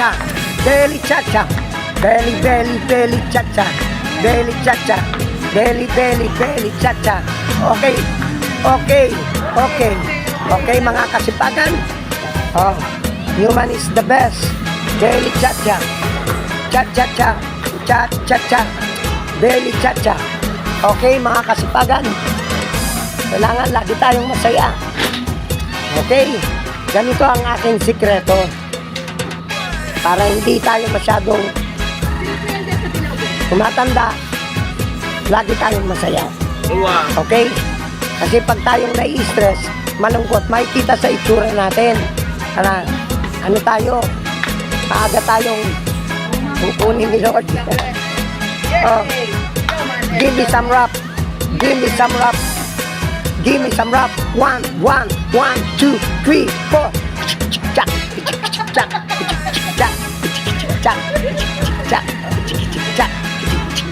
cha-cha, belly cha-cha, belly, belly, belly cha-cha, belly cha-cha, belly, belly, belly cha-cha. Okay, okay, okay, okay mga kasipagan. Oh, Newman is the best. Belly cha-cha, cha-cha-cha, cha-cha-cha, belly cha-cha. Okay mga kasipagan, kailangan lagi tayong masaya. Okay, ganito ang aking sikreto para hindi tayo masyadong tumatanda, lagi tayong masaya. Okay, kasi pag tayong nai-stress, malungkot, makikita sa itsura natin ano tayo, maaga tayong kukunin ni Lord. Oh, give me some rap, give me some rap, give me some rap. 1, 1, 1, 2, 3, 4. Jack, jack, jack, jack, jack, jack,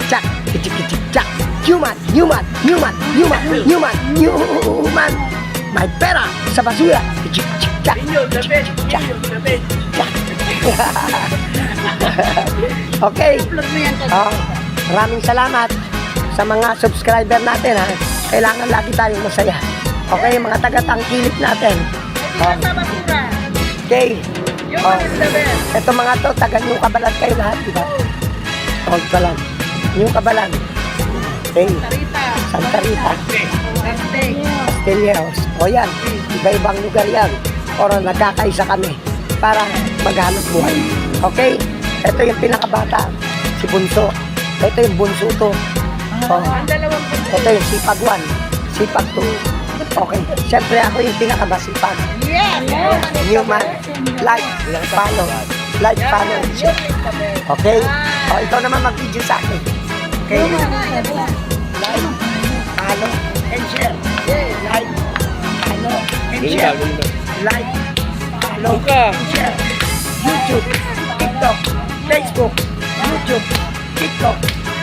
jack, jack. Newman, Newman, Newman, Newman, Newman, Newman. May pera sa basura. Jack, jack, jack. Okay. Maraming salamat sa mga subscriber natin ha. Kailangan lagi tayong masaya. Okay, mga taga-tangkilik natin. Okay. Ito mga to, taga New Cabalan kayo lahat, diba? Old Cabalan. New Cabalan. Okay. Santa Rita. Castellanos. O yan, iba-ibang lugar yan. Pero nagkakaisa kami para maghanap buhay. Okay? Ito yung pinakabata, si Bunso. Ito yung Bunso to. Oh. Ito yung Sipag 1, Sipag 2. Okay. Siyempre ako yung pinakamasipag. Newman, like, follow. Like, follow. Okay? O, ikaw naman mag-video sa akin. Okay? Like, follow, and share. Like, follow, and share. Like, follow, and share. YouTube, TikTok, Facebook, YouTube, TikTok,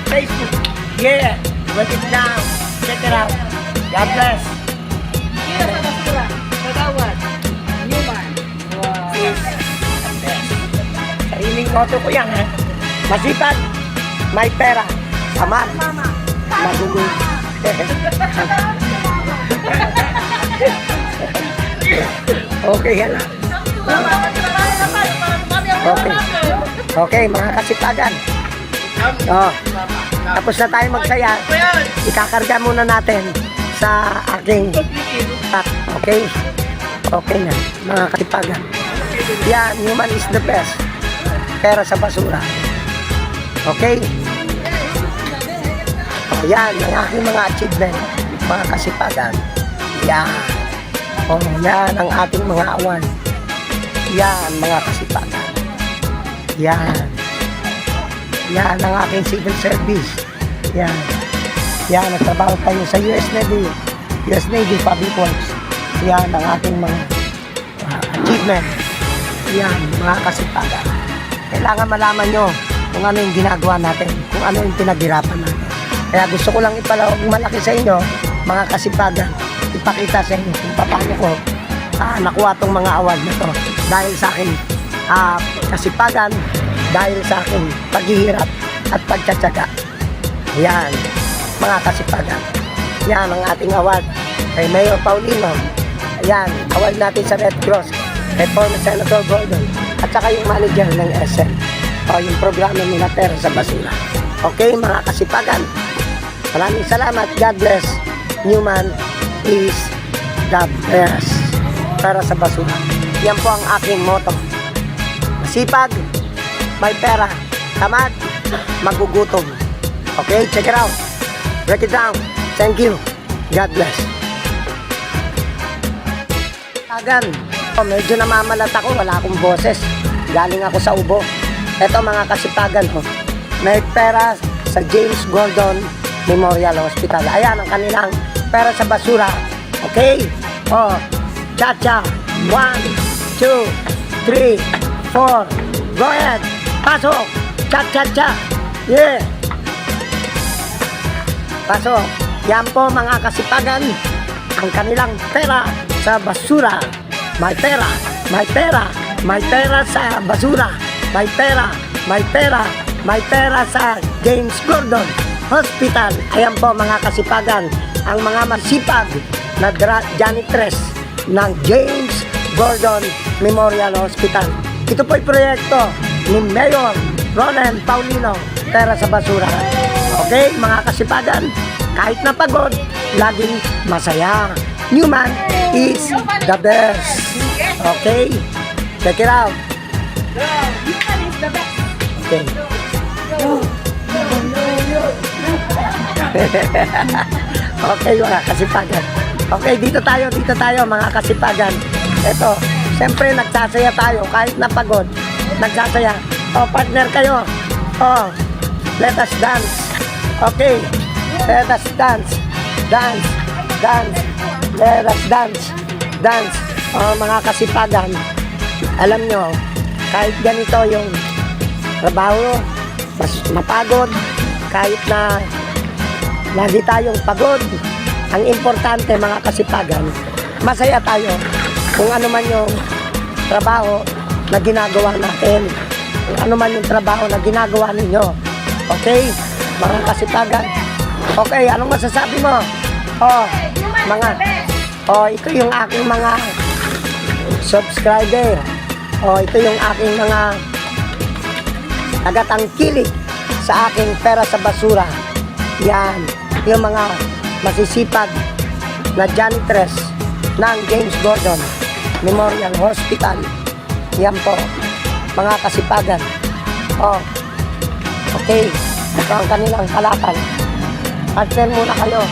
Facebook. Yeah, write it down. Check it out. God bless. Sariling koto ko yan, ha? Masipag, may pera, tamad, magugulo. Okay, yan. Okay. Okay, mga kasipagan. Oh, tapos na tayo magsaya. Ikakarga muna natin sa aking pack. Okay? Okay na, mga kasipagan. Yan, Newman is the best. Pera sa basura. Okay? Oh, yan, ang aking mga achievement, mga kasipagan. Yan. Oh, yan ang ating mga awan. Yan, mga kasipagan. Yan. Yan ang aking civil service. Yan. Yan, nagtrabaho tayo sa US Navy. US Navy Public Works. Yan ang ating mga achievement. Yan, mga kasipagan. Kailangan malaman nyo kung ano yung ginagawa natin, kung ano yung pinaghirapan natin. Kaya gusto ko lang ipalawag malaki sa inyo, mga kasipagan, ipakita sa inyo kung paano ko nakuha tong mga award na to. Dahil sa akin kasipagan, dahil sa akin paghihirap at pagtsatsaga. Yan, mga kasipagan. Yan ang ating award kay Mayor Paulino. Yan, award natin sa Red Cross kay former Senator Gordon at saka yung manager ng SM o yung programa nila Pera sa Basura. Okay, mga kasipagan, maraming salamat. God bless. Newman is the best. Pera sa Basura. Yan po ang aking motto. Masipag, may pera, tamad, magugutom. Okay, check it out. Break it down. Thank you. God bless. Agan, medyo namamalat ako, wala akong boses. Galing ako sa ubo. Ito mga kasipagan, may pera sa James Gordon Memorial Hospital. Ayan ang kanilang pera sa basura. Okay? Oh, cha-cha. 1, 2, 3, 4. Go ahead. Pasok. Cha-cha-cha. Yeah. Pasok. Yan po mga kasipagan, ang kanilang pera sa basura. May pera, may pera, may pera sa basura. may pera, may pera, may pera sa James Gordon Hospital. Ayan po mga kasipagan, ang mga masipag na janitress ng James Gordon Memorial Hospital. Ito po'y proyekto ni Mayor Ronen Paulino, Pera sa Basura. Okay, mga kasipagan, kahit na pagod, laging masaya. Newman is the best. Okay, check it out. Newman is the best. Okay. Okay mga kasipagan. Okay, dito tayo mga kasipagan. Ito, siyempre nagsasaya tayo kahit napagod. Nagsasaya. Oh, partner kayo. Oh, let us dance. Okay, let us dance. Dance, dance. Let us dance. Dance. Oh, mga kasipagan. Alam nyo, kahit ganito yung trabaho, mas mapagod, kahit na lagi tayong pagod, ang importante mga kasipagan, masaya tayo kung ano man yung trabaho na ginagawa natin, kung ano man yung trabaho na ginagawa ninyo. Okay, mga kasipagan. Okay, anong masasabi mo? Oh, ito yung aking mga subscriber. Oh, ito yung aking mga tagatangkilik sa aking Pera sa Basura. Yan, yung mga masisipag na janitress ng James Gordon Memorial Hospital. Yan po, mga kasipagan. Oh, okay, ito ang kanilang kalakal. Partner muna kayo.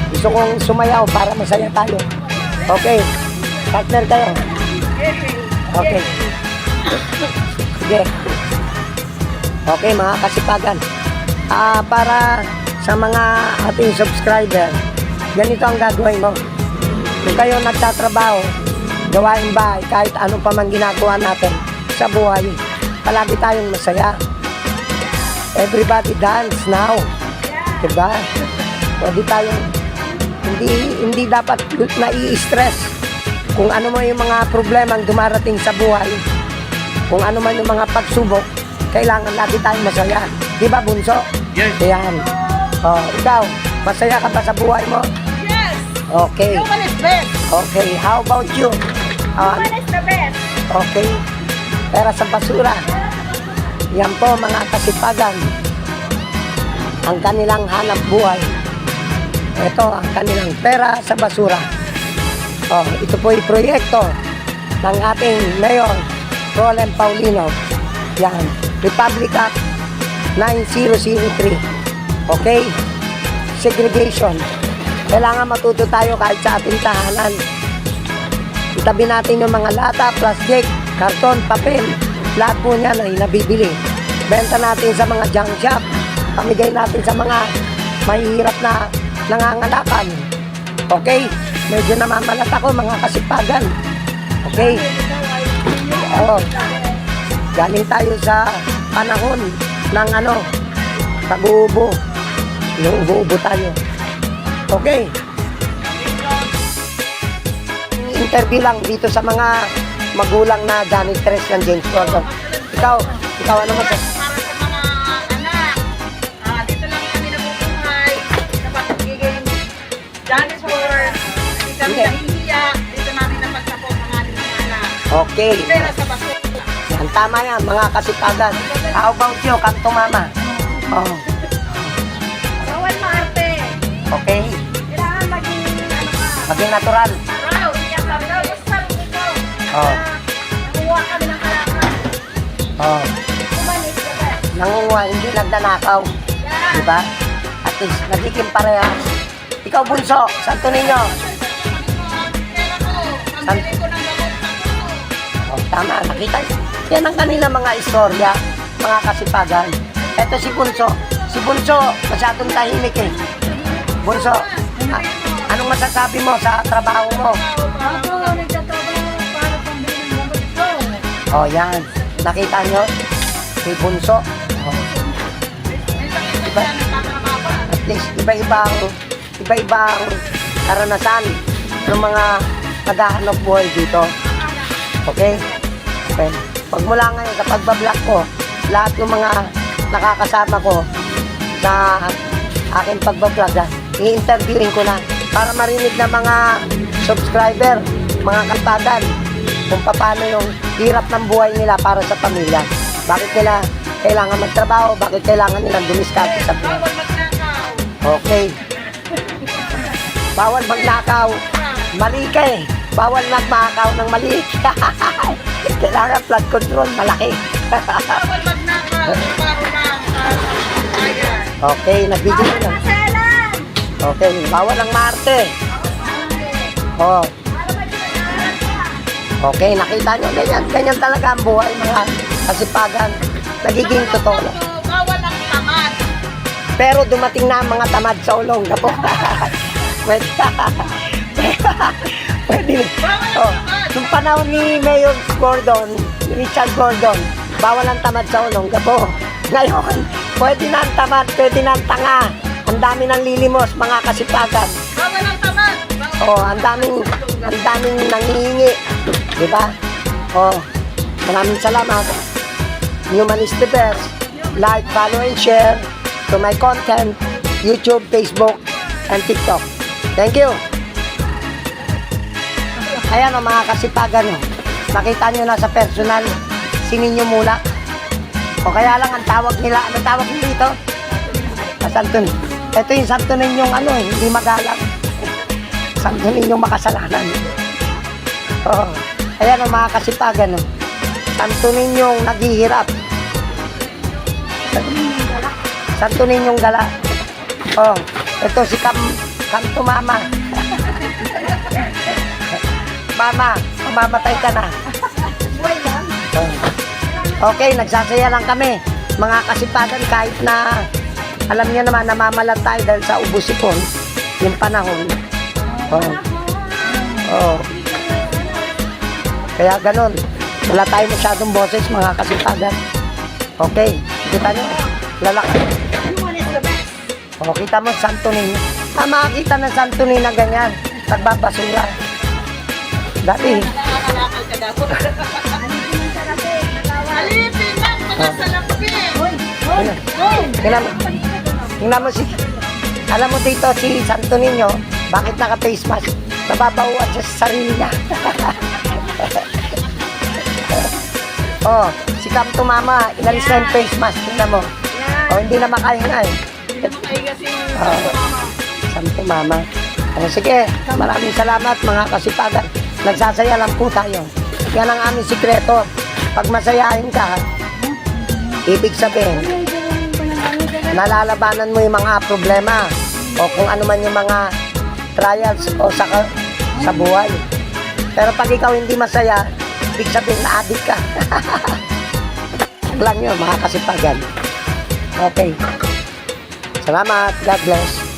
Gusto kong sumayaw para masaya tayo. Okay, partner kayo. Okay. Sige. Okay, mga kasipagan. Para sa mga ating subscriber, ganito ang gagawin mo. Kung kayo nagtatrabaho, gawain bahay, kahit ano pa man ginagawa natin sa buhay, palagi tayong masaya. Everybody dance now. Diba? Pwede tayong hindi dapat nai-stress kung ano man yung mga problema ang dumarating sa buhay, kung ano man yung mga pagsubok, kailangan lagi tayong masaya. Di ba, Bunso? Yes. Ayan. Oh, ikaw, masaya ka ba sa buhay mo? Yes. Okay. Newman is best. Okay, how about you? Newman is the best. Okay. Pera sa Basura. Yan po mga kasipagan. Ang kanilang hanap buhay. Ito ang kanilang Pera sa Basura. Oh, ito po yung proyekto ng ating Mayor Ronen Paulino. Yan, Republic Act 9003. Okay? Segregation. Kailangan matuto tayo kahit sa ating tahanan. Itabi natin yung mga lata, plastic, karton, papel. Lahat po niyan ay nabibili. Benta natin sa mga junk shop. Pamigay natin sa mga mahihirap na nangangalakan. Okay? Medyo namamalat ako mga kasipagan. Okay? Oo. Galing tayo sa panahon ng pag-uubo. Yung ubo tayo. Okay? Interview lang dito sa mga magulang na janitress ng James Gordon. Ikaw ano mo sa... Para sa mga anak, dito lang kami nabubuhay sa pagiging janitor. Hindi kami Okay. nahihiya. Dito namin napagsapot ang aming mga anak. Okay. Pera sa basura. Yan, tama yan, mga kasipagan. How about you, Kanto Mama? Oh, Bawal maarte. okay. Kailangan maging Maging natural. proud. Kaya sabi daw, basta ikaw. Oh. Nanguha kami ng kalakal. Oh, Newman is the best. nangunguha, hindi nagnanakaw. Yan. Diba? At least, nagiging parehas. Ikaw, Bunso, santo ninyo. Pera ko. Pambili ko ng gamot sa puso. Oh, tama, nakita. Yan ang kanila mga istorya, mga kasipagan. Eto si Bunso. Si Bunso, masyadong tahimik eh. Bunso, anong masasabi mo sa trabaho mo? Ako, nagtatrabaho para pambili ng gamot ko. Oh, yan. Nakita nyo? Si Bunso. Oh, May sakit na siya, nagtatrabaho. at least, iba-ibang karanasan ng mga naghahanap buhay dito. Okay? Okay. Pagmula ngayon sa pagbablog ko, lahat ng mga nakakasama ko sa aking pagbablog, i-interviewin ko na para marinig ng mga subscriber, mga katagan, kung paano yung hirap ng buhay nila para sa pamilya. Bakit nila kailangan magtrabaho, bakit kailangan nilang dumiskarte sa buhay. Bawal magnakaw. Okay. Bawal magnakaw. Mali ka eh. Bawal nagmakaw ng mali. Kailangan flood control, malaki. Bawal magnakaw. Bawal lang. Ayan. Okay, nagbigay na. Okay, bawal ang Marte. Oh. Okay, nakita nyo, ganyan talaga ang buhay, mga kasipagan. Nagiging totoo lang. Bawal ang tamad. Pero dumating na ang mga tamad sa ulong. Gapo. Pwede. Pwede. Oh, nung panahon ni Mayor Gordon, Richard Gordon, bawal ang tamad sa ulong. Gapo. Ngayon, pwede na ang tamad, pwede na ang tanga. Ang dami ng lilimos, mga kasipagan. Bawal ang tamad. Oh, ang daming nangihingi. Di ba? Oh, maraming salamat. Human is the best. Like, follow, and share to my content, YouTube, Facebook, and TikTok. Thank you. Ayan o, mga kasipagan o. Nakita nyo na sa personal, si Ninyo Mulak. O kaya lang ang tawag nila, ano tawag nila dito? Santo. Ito yung santo ninyong ano eh, hindi magalang. Santo ninyong makasalanan. Oh, ayan o, mga kasipagan o. Santo ninyong naghihirap. Santo ninyong gala. Oh, ito si Kamto Mama. Mama, mamamatay ka na. Oh. Okay, nagsasaya lang kami. Mga kasipagan, kahit na alam niyo naman, namamalat tayo dahil sa ubusipon, yung panahon. Oh. Oh. Kaya ganun. Wala tayo masyadong boses, mga kasipagan. Okay, kita nyo, lalaki. O, kita mo, Santo Niño. Makakita ng Santo Niño na ganyan, nagbabasura. Dati. Nakakalakal ka daw. Alipin lang mga salapi. Tingnan mo si, alam mo dito si Santo Niño, bakit naka-face mask? Nababauan siya sa sarili niya. Oh, si Kamto Mama, inalis na yung face mask. Tingnan mo. Oh, hindi na makahinga eh. Santo Mama. Oh, sige, maraming salamat mga kasipagan. Nagsasaya lang po tayo. Yan ang aming sikreto. Pag masayahin ka, ibig sabihin, nalalabanan mo yung mga problema o kung ano man yung mga trials o sa buhay. Pero pag ikaw hindi masaya, ibig sabihin na-addict ka. Lang yun, mga kasipagan. Okay. Salamat. God bless.